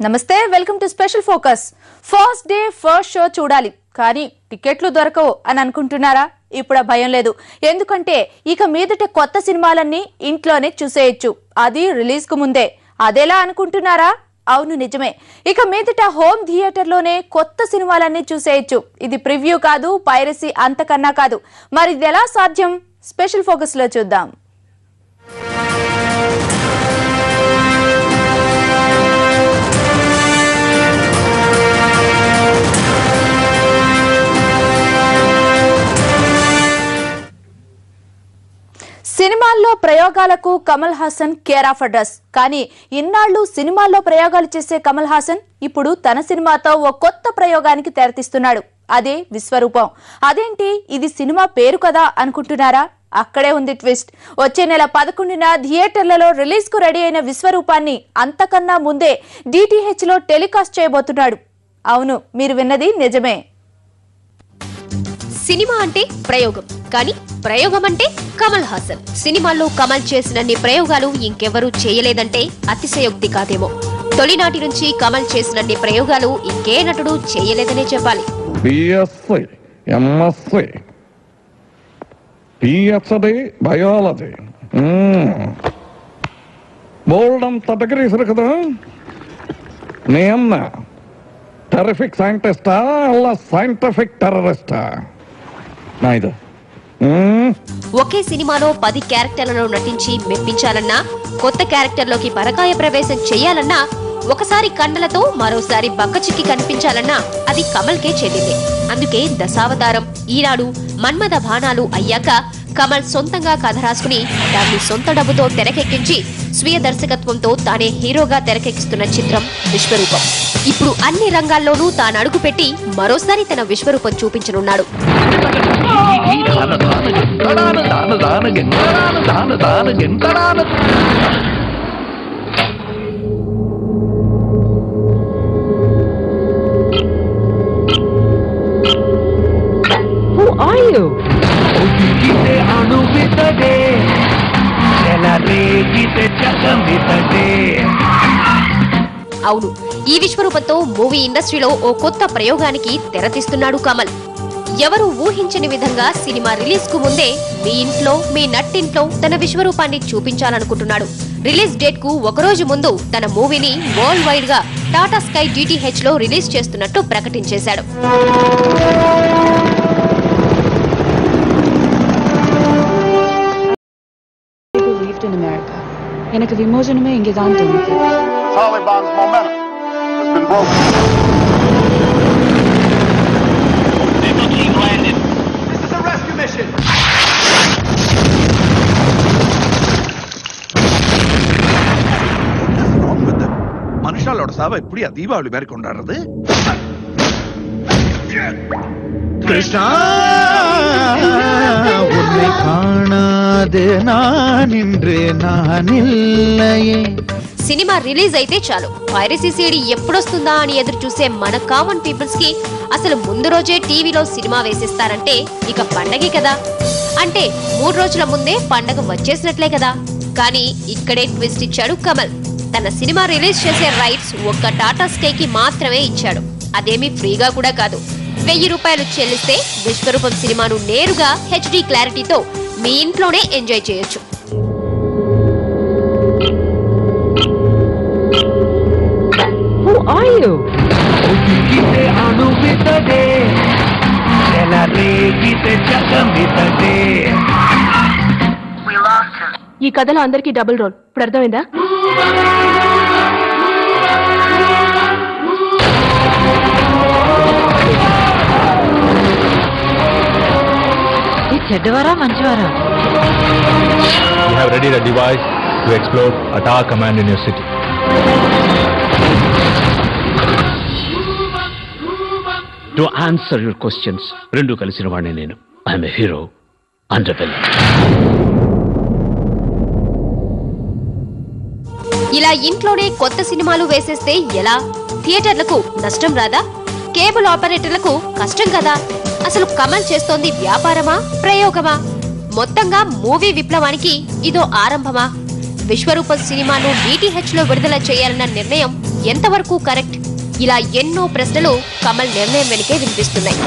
నమస్తే welcome to special focus. First day first show చూడాలి కానీ టికెట్లు దొరకవు అని అనుకుంటున్నారా? ఇప్పుడు భయం లేదు. ఎందుకంటే ఇక మీదట కొత్త సినిమాలన్నీ ఇంట్లోనే చూసేయచ్చు, అది రిలీజ్ కు ముందే. అదేలా అనుకుంటున్నారా? అవును నిజమే. ఇక మీదట హోమ్ థియేటర్లోనే కొత్త సినిమాలన్నీ చూసేయచ్చు. ఇది ప్రివ్యూ కాదు, పైరసీ అంతకన్నా కాదు. మరి ఇది ఎలా సాధ్యం? స్పెషల్ ఫోకస్ లో చూద్దాం. సినిమాల్లో ప్రయోగాలకు Kamal Haasan care of address. కానీ ఇన్నాళ్లు సినిమాల్లో ప్రయోగాలు చేసే కమల్ హాసన్ ఇప్పుడు తన సినిమాతో ఓ కొత్త ప్రయోగానికి తెరతీస్తున్నాడు. అదే విశ్వరూపం. అదేంటి, ఇది సినిమా పేరు కదా అనుకుంటున్నారా? అక్కడే ఉంది ట్విస్ట్. వచ్చే నెల 11న థియేటర్లలో రిలీజ్ కు రెడీ అయిన విశ్వరూపాన్ని అంతకన్నా ముందే DTH లో టెలికాస్ట్ చేయబోతున్నాడు. అవును, మీరు విన్నది నిజమే. సినిమా అంటే ప్రయోగం, కానీ ప్రయోగం అంటే కమల్ హాసన్. సినిమాల్లో కమల్ చేసినన్ని ప్రయోగాలు ఇంకెవరూ చేయలేదంటే అతిశయోక్తి కాదేమో. తొలినాటి నుంచి కమల్ చేసినన్ని ప్రయోగాలు ఇంకే నటుడు చేయలేదనే చెప్పాలి. టెరిఫిక్ సైంటిస్టా అలా సైంటిఫిక్ టెర్రరిస్టా? ఒకే సినిమాలో 10 క్యారెక్టర్లలో నటించి మెప్పించాలన్నా, కొత్త క్యారెక్టర్లోకి పరకాయ ప్రవేశం చేయాలన్నా, ఒకసారి కండలతో మరోసారి బక్కచిక్కి కనిపించాలన్నా అది కమల్కే చెల్లిందే. అందుకే దశావతారం, ఈనాడు, మన్మథ బాణాలు అయ్యాక కమల్ సొంతంగా కథ రాసుకుని దాన్ని సొంత డబ్బుతో తెరకెక్కించి స్వీయ దర్శకత్వంతో తానే హీరోగా తెరకెక్కిస్తున్న చిత్రం విశ్వరూపం. ఇప్పుడు అన్ని రంగాల్లోనూ తాను అడుగుపెట్టి మరోసారి తన విశ్వరూపం చూపించనున్నాడు. Who are you? అవును, ఈ విశ్వరూపంతో మూవీ ఇండస్ట్రీలో ఓ కొత్త ప్రయోగానికి తెరతీస్తున్నాడు కమల్. ఎవరు ఊహించని విధంగా సినిమా రిలీజ్ కు ముందే మీ ఇంట్లో, మీ నట్టింట్లో తన విశ్వరూపాన్ని చూపించాలనుకుంటున్నాడు. రిలీజ్ డేట్ కు ఒకరోజు ముందు తన మూవీని వరల్డ్ వైడ్ గా టాటా స్కై DTH లో రిలీజ్ చేస్తున్నట్టు ప్రకటించేశాడు. In America. எனக்கு விமோசனமே இங்கே தான் தோணுது. Taliban's momentum has been broken. Eagle King landed. This is a rescue mission. What's wrong with them? மனுஷாலோட சாவ இப்படி தீபாவளி மாதிரி கொண்டாடுறது? கிருஷ்ணா உன்னை காணாதே நான் இன்று நான் இல்லையே. సినిమా రిలీజ్ అయితే చాలు పైరసీ సీడీ ఎప్పుడొస్తుందా అని ఎదురు చూసే మన కామన్ పీపుల్స్ కి అసలు ముందు రోజే టీవీలో సినిమా వేసేస్తారంటే ఇక పండగే కదా. అంటే 3 రోజుల ముందే పండగ వచ్చేసినట్లే కదా. కానీ ఇక్కడే ట్విస్ట్ ఇచ్చాడు కమల్. తన సినిమా రిలీజ్ చేసే రైట్స్ ఒక్క టాటా స్కైకి మాత్రమే ఇచ్చాడు. అదేమీ ఫ్రీగా కూడా కాదు. 1000 రూపాయలు చెల్లిస్తే విశ్వరూపం సినిమాను నేరుగా HD క్లారిటీతో మీ ఇంట్లోనే ఎంజాయ్ చేయొచ్చు. Who are you? ఈ కథలో అందరికీ డబుల్ రోల్. ఇప్పుడు అర్థమైందా? చెడ్డవారా మంచివారా? You have readied a device to explode attack command in your city. To answer your questions, rendu kalisina vaane nenu. I am a hero and a villain. ఇలా ఇంట్లోనే కొత్త సినిమాలు వేసేస్తే ఎలా? థియేటర్లకు నష్టం రాదా? కేబుల్ ఆపరేటర్లకు కష్టం కదా? అసలు కమల్ చేస్తోంది వ్యాపారమా, ప్రయోగమా? మొత్తంగా మూవీ విప్లవానికి ఇదో ఆరంభమా? విశ్వరూపం సినిమాను DTH లో విడుదల చేయాలన్న నిర్ణయం ఎంతవరకు కరెక్ట్? ఇలా ఎన్నో ప్రశ్నలు కమల్ నిర్ణయం వెనుకే వినిపిస్తున్నాయి.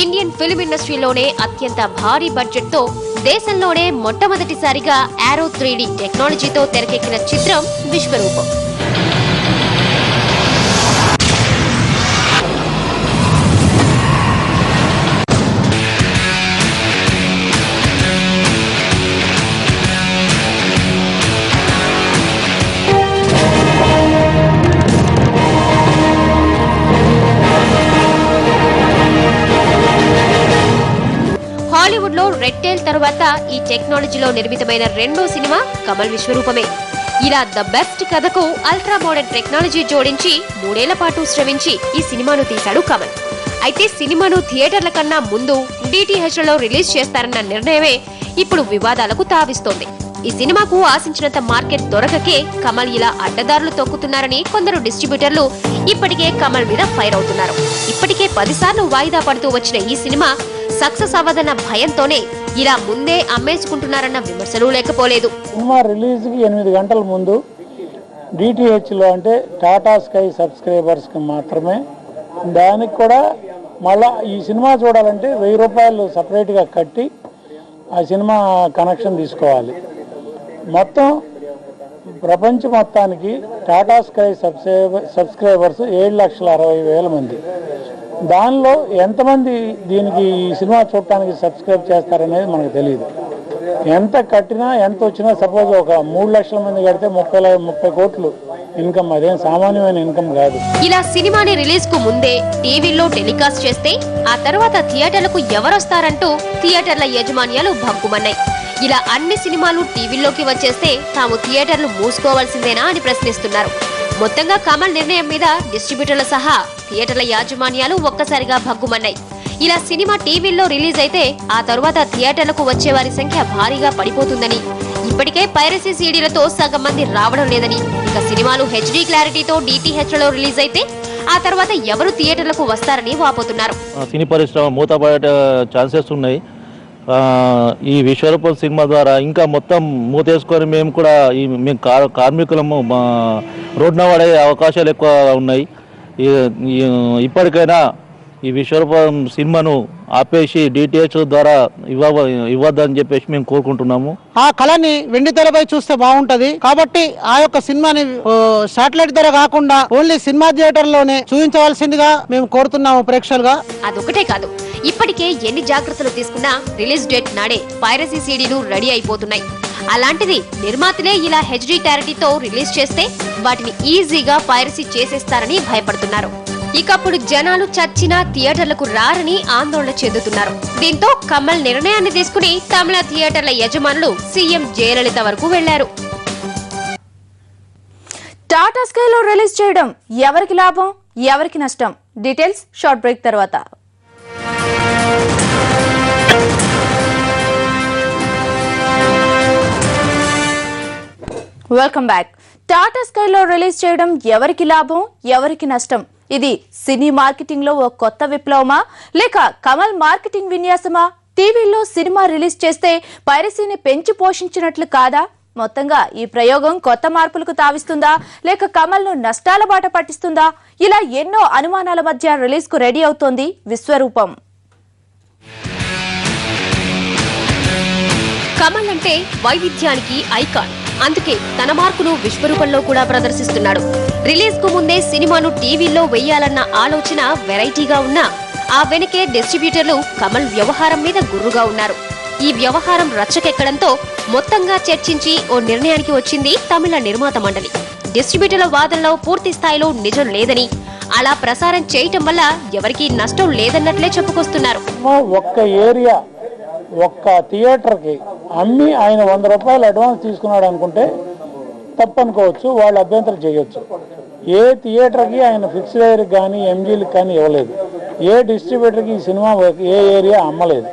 ఇండియన్ ఫిల్మ్ ఇండస్ట్రీలోనే అత్యంత భారీ బడ్జెట్ తో దేశంలోనే మొట్టమొదటిసారిగా ఏరో 3D టెక్నాలజీతో తెరకెక్కిన చిత్రం విశ్వరూపం. హాలీవుడ్ లో రెడ్ టైల్ తర్వాత ఈ టెక్నాలజీలో నిర్మితమైన రెండో సినిమా కమల్ విశ్వరూపమే. ఇలా ద బెస్ట్ కథకు అల్ట్రా మోడర్న్ టెక్నాలజీ జోడించి 3 ఏళ్ల పాటు శ్రమించి ఈ సినిమాను తీశాడు కమల్. అయితే సినిమాను థియేటర్ల కన్నా ముందు DTH లలో రిలీజ్ చేస్తారన్న నిర్ణయమే ఇప్పుడు వివాదాలకు తావిస్తోంది. ఈ సినిమాకు ఆశించినంత మార్కెట్ దొరకకే కమల్ ఇలా అడ్డదారులు తొక్కుతున్నారని కొందరు డిస్ట్రిబ్యూటర్లు ఇప్పటికే కమల్ మీద ఫైర్ అవుతున్నారు. ఇప్పటికే 10 సార్లు వాయిదా పడుతూ వచ్చిన ఈ సినిమా సక్సెస్ అవ్వదన్న భయంతోనే ఇలా ముందే అమ్మేసుకుంటున్నారన్న విమర్శలు లేకపోలేదు. సినిమా రిలీజ్ కి 8 గంటల ముందు DTH లో అంటే టాటా స్కై సబ్స్క్రైబర్స్ కి మాత్రమే, దానికి కూడా మళ్ళా ఈ సినిమా చూడాలంటే 1000 రూపాయలు సపరేట్ గా కట్టి ఆ సినిమా కనెక్షన్ తీసుకోవాలి. మొత్తం ప్రపంచం మొత్తానికి టాటా స్కై సబ్స్క్రైబర్స్ 7,60,000 మంది. దానిలో ఎంతమంది దీనికి ఈ సినిమా చూడటానికి సబ్స్క్రైబ్ చేస్తారనేది మనకు తెలియదు. ఎంత కట్టినా ఎంత వచ్చినా సపోజ్ ఒక 3 లక్షల మంది కడితే 30 కోట్లు ఇన్కమ్. అదేం సామాన్యమైన ఇన్కమ్ కాదు. ఇలా సినిమాని రిలీజ్ కు ముందే టీవీలో టెలికాస్ట్ చేస్తే ఆ తర్వాత థియేటర్లకు ఎవరొస్తారంటూ థియేటర్ల యాజమాన్యాలు భగ్గుమన్నాయి. ఇలా అన్ని సినిమాలు టీవీలోకి వచ్చేస్తే తాము థియేటర్లు మూసుకోవాల్సిందేనా అని ప్రశ్నిస్తున్నారు. మొత్తంగా కమల్ నిర్ణయం మీద డిస్ట్రిబ్యూటర్ల సహా థియేటర్ల యాజమాన్యాలు ఒక్కసారిగా భగ్గుమన్నాయి. ఇలా సినిమా టీవీల్లో రిలీజ్ అయితే ఆ తరువాత థియేటర్లకు వచ్చే వారి సంఖ్య భారీగా పడిపోతుందని, ఇప్పటికే పైరసీ సీడీలతో సగం మంది రావడం లేదని, ఇక సినిమాలు HD క్లారిటీతో DTH లలో రిలీజ్ అయితే ఆ తర్వాత ఎవరు థియేటర్లకు వస్తారని వాపోతున్నారు. సినీ పరిశ్రమ మూతపడే ఛాన్సెస్ ఉన్నాయి. ఈ విశ్వరూపం సినిమా ద్వారా ఇంకా మొత్తం మూతేసుకొని మేము కూడా మేము కార్మికులము రోడ్డున పడే అవకాశాలు ఎక్కువ ఉన్నాయి. ఇప్పటికైనా ఈ విశ్వరూపం సినిమాను ఆపేసి DTH ద్వారా ఇవ్వద్దని చెప్పేసి మేము కోరుకుంటున్నాము. ఆ కళని వెండి తెరపై చూస్తే బాగుంటది కాబట్టి ఆ యొక్క సినిమాని శాటిలైట్ ధర కాకుండా ఓన్లీ సినిమా థియేటర్ లోనే చూపించవలసిందిగా మేము కోరుతున్నాము ప్రేక్షకులుగా. అదొకటే కాదు, ఇప్పటికే ఎన్ని జాగ్రత్తలు తీసుకున్నా రిలీజ్ డేట్ నాడే పైరసీ సీడీలు రెడీ అయిపోతున్నాయి. అలాంటిది నిర్మాతలే ఇలా HD క్లారిటీతో రిలీజ్ చేస్తే వాటిని ఈజీగా పైరసీ చేసేస్తారని భయపడుతున్నారు. ఇకప్పుడు జనాలు చచ్చినా థియేటర్లకు రారని ఆందోళన చెందుతున్నారు. దీంతో కమల్ నిర్ణయాన్ని తీసుకుని తమిళ థియేటర్ల యజమానులు సీఎం జయలలిత వరకు వెళ్లారు. టాటా స్కైలో రిలీజ్ చేయడం ఎవరికి లాభం, ఎవరికి నష్టం? డీటెయిల్స్ షార్ట్ బ్రేక్ తర్వాత. Welcome back. టాటా స్కైలో రిలీజ్ చేయడం ఎవరికి లాభం, ఎవరికి నష్టం? ఇది సినీ మార్కెటింగ్ లో ఓ కొత్త విప్లవమా, లేక కమల్ మార్కెటింగ్ విన్యాసమా? టీవీలో సినిమా రిలీజ్ చేస్తే పైరసీని పెంచి పోషించినట్లు కాదా? మొత్తంగా ఈ ప్రయోగం కొత్త మార్పులకు తావిస్తుందా, లేక కమల్ ను నష్టాల బాట పట్టిస్తుందా? ఇలా ఎన్నో అనుమానాల మధ్య రిలీజ్ కు రెడీ అవుతోంది విశ్వరూపం. కమల్ అంటే వైవిధ్యానికి ఐకాన్. అందుకే తన మార్కును విశ్వరూపంలో కూడా ప్రదర్శిస్తున్నాడు. రిలీజ్ కు ముందే సినిమాను టీవీల్లో వెయ్యాలన్న ఆలోచన వెరైటీగా ఉన్నా ఆ వెనకే డిస్ట్రిబ్యూటర్లు కమల్ వ్యవహారం మీద గుర్రుగా ఉన్నారు. ఈ వ్యవహారం రచ్చకెక్కడంతో మొత్తంగా చర్చించి ఓ నిర్ణయానికి వచ్చింది తమిళ నిర్మాత మండలి. డిస్ట్రిబ్యూటర్ల వాదనలో పూర్తి స్థాయిలో నిజం లేదని, అలా ప్రసారం చేయటం వల్ల ఎవరికీ నష్టం లేదన్నట్లే చెప్పుకొస్తున్నారు. ఒక్క ఏరియా ఒక్క థియేటర్కి అమ్మి ఆయన 100 రూపాయలు అడ్వాన్స్ తీసుకున్నాడు అనుకుంటే తప్పనుకోవచ్చు, వాళ్ళు అభ్యంతరం చేయొచ్చు. ఏ థియేటర్కి ఆయన ఫిక్స్డ్ వైర్కి కానీ MGలకు కానీ ఇవ్వలేదు. ఏ డిస్ట్రిబ్యూటర్కి ఈ సినిమా ఏ ఏరియా అమ్మలేదు.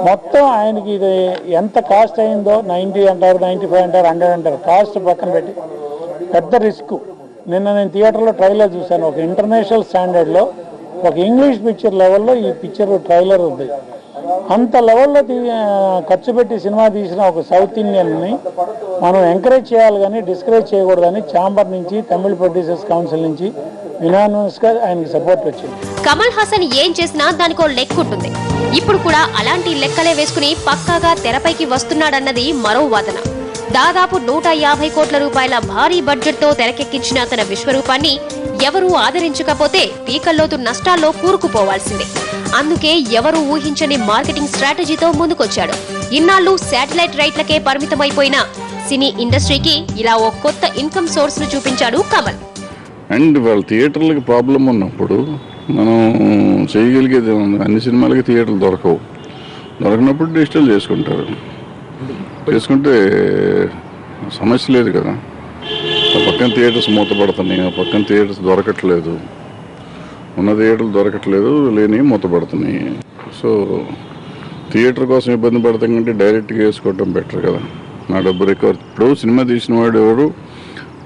మొత్తం ఆయనకి ఇది ఎంత కాస్ట్ అయిందో 90 అంటారు, 95 అంటారు, 100 అంటారు, కాస్ట్ పక్కన పెట్టి పెద్ద రిస్క్. నిన్న నేను థియేటర్లో ట్రైలర్ చూశాను. ఒక ఇంటర్నేషనల్ స్టాండర్డ్లో ఒక ఇంగ్లీష్ పిక్చర్ లెవెల్లో ఈ పిక్చర్ ట్రైలర్ ఉంది. అంత లెవెల్లో ఖర్చు పెట్టి సినిమా తీసిన ఒక సౌత్ ఇండియన్ని మనం ఎంకరేజ్ చేయాలి కానీ డిస్కరేజ్ చేయకూడదని ఛాంబర్ నుంచి, తమిళ ప్రొడ్యూసర్స్ కౌన్సిల్ నుంచి యునానిమస్గా ఆయనకి సపోర్ట్ వచ్చింది. కమల్ హాసన్ ఏం చేసినా దానికో లెక్క ఉంటుంది. ఇప్పుడు కూడా అలాంటి లెక్కలే వేసుకుని పక్కాగా తెరపైకి వస్తున్నాడన్నది మరో వాదన. దాదాపు 150 కోట్ల రూపాయల భారీ బడ్జెట్ తో తెరకెక్కించిన తన విశ్వరూపాన్ని ఎవరూ ఆదరించకపోతే పీకల్లోతు నష్టాల్లో కూరుకుపోవాల్సిందే. అందుకే ఎవరూ ఊహించని మార్కెటింగ్ స్ట్రాటజీతో ముందుకొచ్చాడు. ఇన్నాళ్లు శాటిలైట్ రైట్లకే పరిమితమైపోయిన సినీ ఇండస్ట్రీకి ఇలా ఓ కొత్త ఇన్కమ్ సోర్స్ ను చూపించాడు కమల్. అండ్ వాళ్ళ థియేటర్లకి ప్రాబ్లం ఉన్నప్పుడు మనం చేయగలిగేది అన్ని సినిమాలకి థియేటర్లు దొరకనప్పుడు డిజిటల్ చేసుకుంటే సమస్య లేదు కదా. పక్కన థియేటర్స్ మూతపడుతున్నాయి, పక్కన థియేటర్స్ దొరకట్లేదు, ఉన్న థియేటర్లు దొరకట్లేదు, లేని మూతపడుతున్నాయి. సో థియేటర్ కోసం ఇబ్బంది పడతాం కంటే డైరెక్ట్గా వేసుకోవటం బెటర్ కదా. నా డబ్బు రికవరీ. ఇప్పుడు సినిమా తీసిన వాడు ఎవరు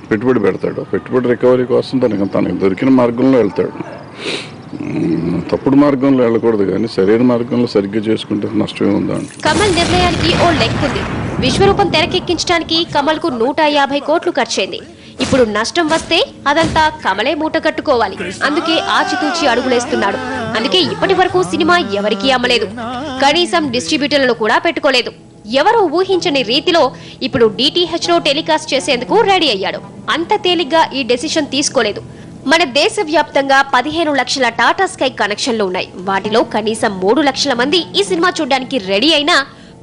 పెట్టుబడి పెడతాడు, పెట్టుబడి రికవరీ కోసం తనకు దొరికిన మార్గంలో వెళ్తాడు. తప్పుడు మార్గంలో వెళ్ళకూడదు కానీ సరైన మార్గంలో సరిగ్గా చేసుకుంటే నష్టమే ఉందా. కమల్ నిర్ణయానికి ఓ లెక్కుంది. విశ్వరూపం తెరకెక్కించడానికి కమల్ కు 150 కోట్లు ఖర్చయింది. ఇప్పుడు నష్టం వస్తే అదంతా కమలే మూట కట్టుకోవాలి. అందుకే ఆచితూచి అడుగులేస్తున్నాడు. అందుకే ఇప్పటి వరకు సినిమా ఎవరికీ అమ్మలేదు, కనీసం డిస్ట్రిబ్యూటర్లను కూడా పెట్టుకోలేదు. ఎవరో ఊహించని రీతిలో ఇప్పుడు DTH లో టెలికాస్ట్ చేసేందుకు రెడీ అయ్యాడు. అంత తేలిగ్గా ఈ డెసిషన్ తీసుకోలేదు. మన దేశవ్యాప్తంగా 15 లక్షల టాటా స్కై కనెక్షన్లు ఉన్నాయి. వాటిలో కనీసం 3 లక్షల మంది ఈ సినిమా చూడడానికి రెడీ అయినా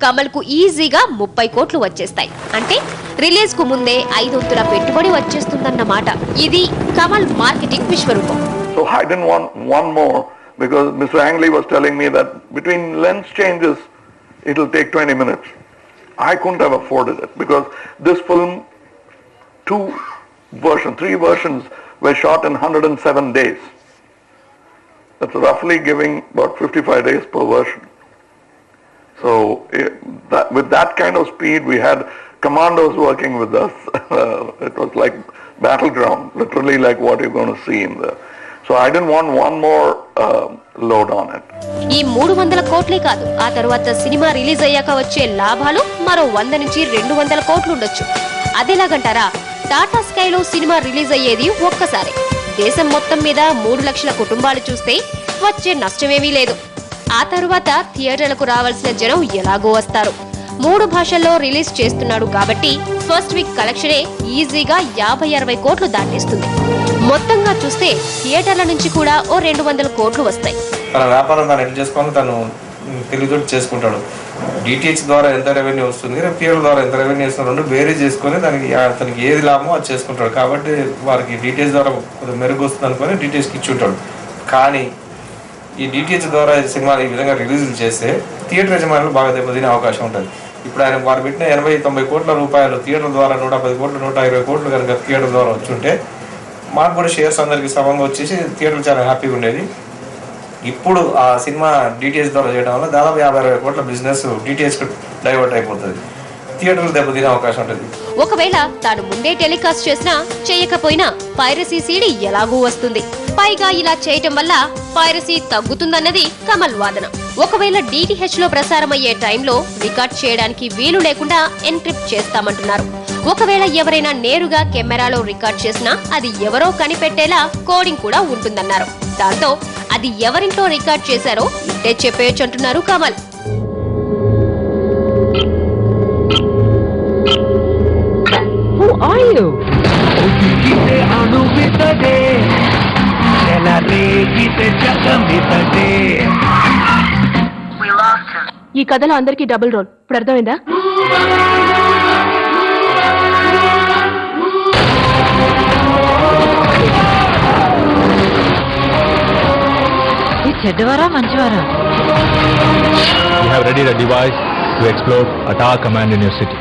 కమల్ కు ఈజీగా 30 కోట్లు వచ్చేస్తాయి. అంటే రిలీజ్ కు ముందే 5 వంతుల పెట్టుబడి వచ్చేస్తుందన్నమాట. ఇది Kamal marketing Vishwaroopam. So I didn't want one more because Mr. Ang Lee was telling me that between lens changes it will take 20 minutes. I couldn't have afforded it because this film 3 versions were shot in 107 days. That's roughly giving about 55 days per version. So with that kind of speed, we had commandos working with us. It was like battleground, literally like what you're going to see in there. So I didn't want one more load on it. ఈ 300 కోట్లే కాదు, ఆ తర్వాత cinema release అయ్యాక వచ్చే లాభాలు మరో 100 నుంచి 200 కోట్లు ఉండొచ్చు. అదేలాగంటారా? టాటా స్కైలో సినిమా రిలీజ్ అయ్యేది ఒక్కసారి. దేశం మొత్తం మీద 3 లక్షల కుటుంబాలు చూస్తే వచ్చే నష్టమేమీ లేదు. ఆ తరువాత థియేటర్లకు రావాల్సిన జనం ఎలాగో వస్తారు. 3 భాషల్లో రిలీజ్ చేస్తున్నాడు కాబట్టి ఫస్ట్ వీక్ కలెక్షనే ఈజీగా 50-60 కోట్లు దాటేస్తుంది. మొత్తంగా చూస్తే థియేటర్ల నుంచి కూడా ఓ 200 కోట్లు వస్తాయి. తన వ్యాపారం తను ఎట్ చేసుకొని తను తెలివితోటి చేసుకుంటాడు. DTH ద్వారా ఎంత రెవెన్యూ వస్తుంది, థియేటర్ ద్వారా ఎంత రెవెన్యూ వస్తుంది, రెండు వేరీ చేసుకొని తనకి ఏది లాభమో అది చేసుకుంటాడు. కాబట్టి వారికి DTH ద్వారా కొంచెం మెరుగు వస్తుంది అనుకొని DTHకి ఇచ్చి ఉంటాడు. కానీ ఈ DTH ద్వారా సినిమా ఈ విధంగా రిలీజులు చేస్తే థియేటర్ యజమానులు బాగా దెబ్బతినే అవకాశం ఉంటుంది. ఇప్పుడు ఆయన వారు పెట్టిన 80-90 కోట్ల రూపాయలు థియేటర్ ద్వారా 110 కోట్లు 120 కోట్లు కనుక థియేటర్ ద్వారా వచ్చుంటే మాకు కూడా షేర్స్ అందరికి సమంగా వచ్చేసి థియేటర్ చాలా హ్యాపీగా ఉండేది. ఇప్పుడు ఆ సినిమా DTH ద్వారా చేయడం వల్ల దాదాపు 50-60 కోట్ల బిజినెస్ DTHకి డైవర్ట్ అయిపోతుంది. థియేటర్లు దెబ్బతినే అవకాశం ఉంటుంది. ఒకవేళ తాను ముందే టెలికాస్ట్ చేసినా చేయకపోయినా పైరసీ సీడీ ఎలాగూ వస్తుంది. పైగా ఇలా చేయటం వల్ల పైరసీ తగ్గుతుందన్నది కమల్ వాదన. ఒకవేళ DTH లో ప్రసారమయ్యే టైంలో రికార్డ్ చేయడానికి వీలు లేకుండా ఎన్క్రిప్ట్ చేస్తామంటున్నారు. ఒకవేళ ఎవరైనా నేరుగా కెమెరాలో రికార్డ్ చేసినా అది ఎవరో కనిపెట్టేలా కోడింగ్ కూడా ఉంటుందన్నారు. దాంతో అది ఎవరింట్లో రికార్డ్ చేశారో ఇట్టే చెప్పేయచ్చు అంటున్నారు కమల్. ఈ కథలో అందరికీ డబుల్ రోల్. ఇప్పుడు అర్థమైందా? చెడ్డవారా మంచివారా? We have readied a device to explode attack command in your city.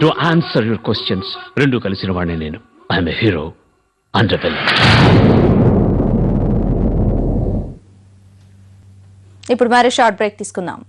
To answer your questions, రెండు కలిసిన వాడిని నేను. I'm a hero underwhelming. ఇప్పుడు మరి షార్ట్ బ్రేక్ తీసుకుందాం.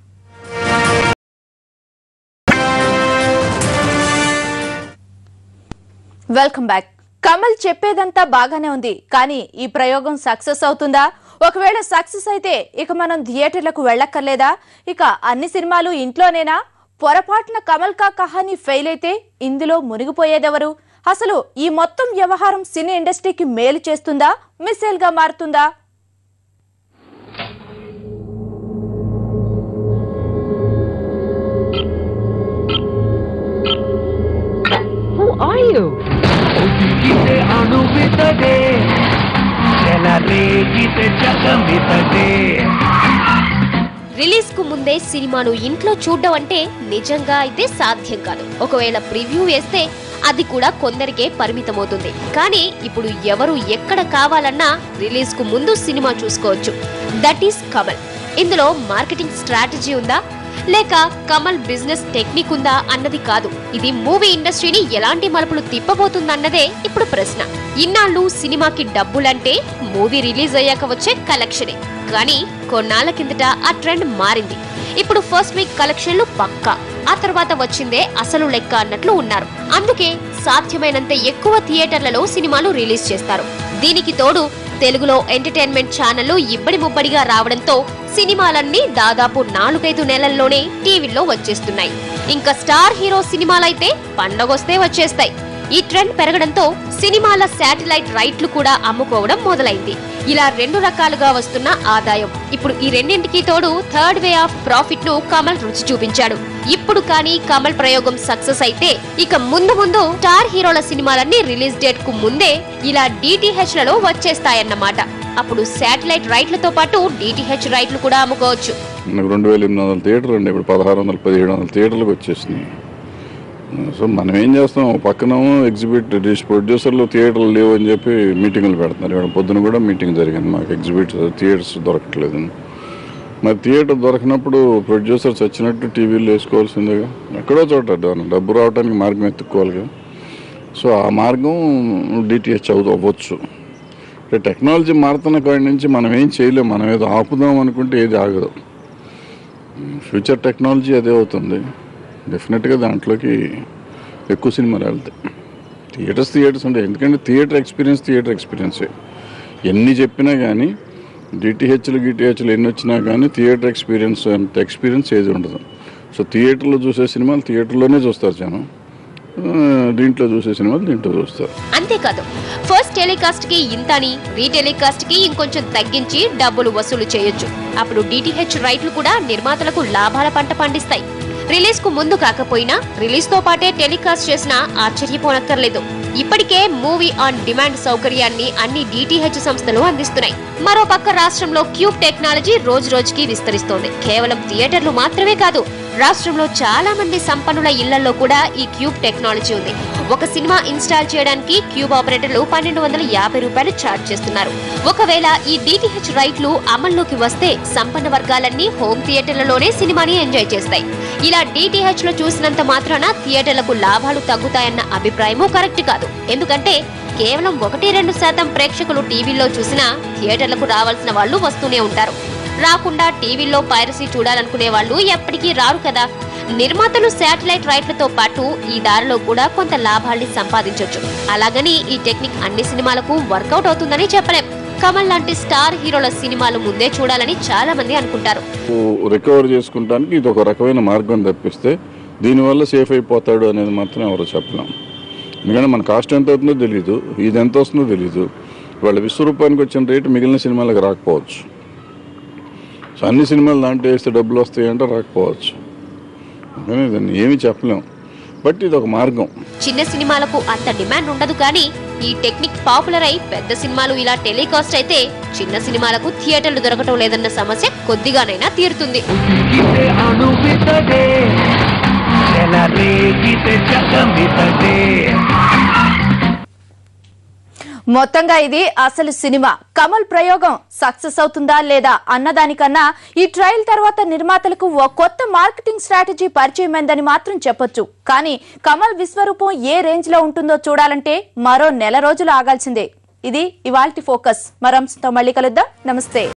Welcome back. కమల్ చెప్పేదంతా బాగానే ఉంది, కానీ ఈ ప్రయోగం సక్సెస్ అవుతుందా? ఒకవేళ సక్సెస్ అయితే ఇక మనం థియేటర్లకు వెళ్ళక్కర్లేదా? ఇక అన్ని సినిమాలు ఇంట్లోనేనా? పొరపాటున కమల్ కా కహానీ ఫెయిల్ అయితే ఇందులో మునిగిపోయేదెవరు? అసలు ఈ మొత్తం వ్యవహారం సినీ ఇండస్ట్రీకి మేలు చేస్తుందా, మిస్సైల్ గా మారుతుందా? Who are you? రిలీజ్ కు ముందే సినిమాను ఇంట్లో చూడడం అంటే నిజంగా అయితే సాధ్యం కాదు. ఒకవేళ ప్రివ్యూ వేస్తే అది కూడా కొందరికే పరిమితమవుతుంది. కానీ ఇప్పుడు ఎవరు ఎక్కడ కావాలన్నా రిలీజ్ కు ముందు సినిమా చూసుకోవచ్చు. That is Kamal. ఇందులో మార్కెటింగ్ స్ట్రాటజీ ఉందా లేక కమల్ బిజినెస్ టెక్నిక్ ఉందా అన్నది కాదు. ఇది మూవీ ఇండస్ట్రీని ఎలాంటి మలుపులు తిప్పబోతుందన్నదే ఇప్పుడు ప్రశ్న. ఇన్నాళ్ళు సినిమాకి డబ్బులంటే మూవీ రిలీజ్ అయ్యాక వచ్చే కలెక్షనే. కానీ కొన్నాళ్ల కిందట ఆ ట్రెండ్ మారింది. ఇప్పుడు ఫస్ట్ వీక్ కలెక్షన్లు పక్కా, ఆ తర్వాత వచ్చిందే అసలు లెక్క అన్నట్లు ఉన్నారు. అందుకే సాధ్యమైనంత ఎక్కువ థియేటర్లలో సినిమాలు రిలీజ్ చేస్తారు. దీనికి తోడు తెలుగులో ఎంటర్టైన్మెంట్ ఛానళ్లు ఇబ్బడి ముబ్బడిగా రావడంతో సినిమాలన్నీ దాదాపు 4-5 నెలల్లోనే టీవీల్లో వచ్చేస్తున్నాయి. ఇంకా స్టార్ హీరో సినిమాలైతే పండగొస్తే వచ్చేస్తాయి. ఈ ట్రెండ్ పెరగడంతో సినిమాల శాటిలైట్ రైట్లు కూడా అమ్ముకోవడం మొదలైంది. ఇలా 2 రకాలుగా వస్తున్న ఆదాయం. ఇప్పుడు ఈ రెండింటికి తోడు థర్డ్ వే ఆఫ్ ప్రాఫిట్ ను కమల్ రుచి చూపించాడు. ఇప్పుడు కానీ కమల్ ప్రయోగం సక్సెస్ అయితే ఇక ముందు ముందు స్టార్ హీరోల సినిమాలన్నీ రిలీజ్ డేట్ కు ముందే ఇలా డిటిహెచ్ లలో వచ్చేస్తాయన్నమాట. అప్పుడు శాటిలైట్ రైట్లతో పాటు డిటిహెచ్ రైట్లు కూడా అమ్ముకోవచ్చు. 2800 థియేటర్లు అండి, ఇప్పుడు 1600-1700 థియేటర్లకు వచ్చేసినాయి. సో మనం ఏం చేస్తాం, పక్కన ఎగ్జిబిట్ ప్రొడ్యూసర్లు థియేటర్లు లేవు అని చెప్పి మీటింగులు పెడుతున్నారు. ఇక్కడ పొద్దున కూడా మీటింగ్ జరిగింది, మాకు ఎగ్జిబిట్ థియేటర్స్ దొరకట్లేదు. మరి థియేటర్ దొరకనప్పుడు ప్రొడ్యూసర్స్ వచ్చినట్టు టీవీలు వేసుకోవాల్సిందేగా. ఎక్కడో చోట డబ్బు రావడానికి మార్గం ఎత్తుక్కోవాలిగా. సో ఆ మార్గం డిటిహెచ్ అవ్వచ్చు. టెక్నాలజీ మారుతున్న కాడి నుంచి మనం ఏం చేయలేము. మనం ఏదో ఆపుదాం అనుకుంటే ఏది ఆగదు. ఫ్యూచర్ టెక్నాలజీ అదే అవుతుంది. డెఫినెట్గా దాంట్లోకి ఎక్కువ సినిమాలు వెళ్తాయి. థియేటర్స్ ఉంటాయి, ఎందుకంటే థియేటర్ ఎక్స్పీరియన్సే. ఎన్ని చెప్పినా కానీ డిటిహెచ్లు ఎన్ని వచ్చినా కానీ థియేటర్ ఎక్స్పీరియన్స్ అంత ఎక్స్పీరియన్స్ ఏది ఉండదు. సో థియేటర్లో చూసే సినిమాలు థియేటర్లోనే చూస్తారు జనం, దీంట్లో చూసే సినిమాలు దీంట్లో చూస్తారు. అంతేకాదు, ఫస్ట్ టెలికాస్ట్ కి ఇంతని, రీటెలికాస్ట్ కి ఇంకొంచెం తగ్గించి డబ్బులు వసూలు చేయొచ్చు. అప్పుడు డిటిహెచ్ రైట్లు కూడా నిర్మాతలకు లాభాల పంట పండిస్తాయి. రిలీజ్ కు ముందు కాకపోయినా రిలీజ్ తో పాటే టెలికాస్ట్ చేసినా ఆశ్చర్యపోనక్కర్లేదు. ఇప్పటికే మూవీ ఆన్ డిమాండ్ సౌకర్యాన్ని అన్ని డిటిహెచ్ సంస్థలు అందిస్తున్నాయి. మరోపక్క రాష్ట్రంలో క్యూబ్ టెక్నాలజీ రోజు రోజుకి విస్తరిస్తోంది. కేవలం థియేటర్లు మాత్రమే కాదు, రాష్ట్రంలో చాలా మంది సంపన్నుల ఇళ్లలో కూడా ఈ క్యూబ్ టెక్నాలజీ ఉంది. ఒక సినిమా ఇన్స్టాల్ చేయడానికి క్యూబ్ ఆపరేటర్లు 1250 రూపాయలు ఛార్జ్ చేస్తున్నారు. ఒకవేళ ఈ డిటిహెచ్ రైట్లు అమల్లోకి వస్తే సంపన్న వర్గాలన్నీ హోమ్ థియేటర్లలోనే సినిమాని ఎంజాయ్ చేస్తాయి. ఇలా డిటిహెచ్ లో చూసినంత మాత్రాన థియేటర్లకు లాభాలు తగ్గుతాయన్న అభిప్రాయమూ కరెక్ట్ కాదు. ఎందుకంటే కేవలం 1-2% ప్రేక్షకులు టీవీల్లో చూసినా థియేటర్లకు రావాల్సిన వాళ్ళు వస్తూనే ఉంటారు. రాకుండా టీవీల్లో పైరసీ చూడాలనుకునే వాళ్ళు ఎప్పటికీ రారు కదా. నిర్మాతలు శాటిలైట్ రైట్లతో పాటు ఈ దారిలో కూడా కొంత లాభాల్ని సంపాదించొచ్చు. అలాగని ఈ టెక్నిక్ అన్ని సినిమాలకు వర్కౌట్ అవుతుందని చెప్పలేం. కమల్ లాంటి స్టార్ హీరోల సినిమాలు ముందే చూడాలని చాలా మంది అనుకుంటారు. రికవర్ చేసుకుంటానికి ఇది ఒక రకమైన మార్గం తప్పిస్తే దీనివల్ల సేఫ్ అయిపోతాడు అనేది మాత్రం ఎవరో చెప్పలేం. ఎందుకంటే మన కాస్ట్ ఎంత అవుతుందో తెలీదు, ఇది ఎంత వస్తుందో తెలీదు. వాళ్ళ విశ్వరూపానికి వచ్చిన రేటు మిగిలిన సినిమాలకు రాకపోవచ్చు. సో అన్ని సినిమాలు దాంట్లో వేస్తే డబ్బులు వస్తాయంటే రాకపోవచ్చు. కానీ దాన్ని ఏమీ చెప్పలేం. బట్ ఇది ఒక మార్గం. చిన్న సినిమాలకు అంత డిమాండ్ ఉండదు, కానీ ఈ టెక్నిక్ పాపులర్ అయి పెద్ద సినిమాలు ఇలా టెలికాస్ట్ అయితే చిన్న సినిమాలకు థియేటర్లు దొరకటం లేదన్న సమస్య కొద్దిగానైనా తీరుతుంది. మొత్తంగా ఇది అసలు సినిమా. కమల్ ప్రయోగం సక్సెస్ అవుతుందా లేదా అన్నదానికన్నా ఈ ట్రయల్ తర్వాత నిర్మాతలకు ఓ కొత్త మార్కెటింగ్ స్ట్రాటజీ పరిచయమైందని మాత్రం చెప్పొచ్చు. కానీ కమల్ విశ్వరూపం ఏ రేంజ్ లో ఉంటుందో చూడాలంటే మరో నెల రోజులు ఆగాల్సిందే. ఇది ఇవాల్టి ఫోకస్. మరో అంశంతో మళ్ళీ కలుద్దాం. నమస్తే.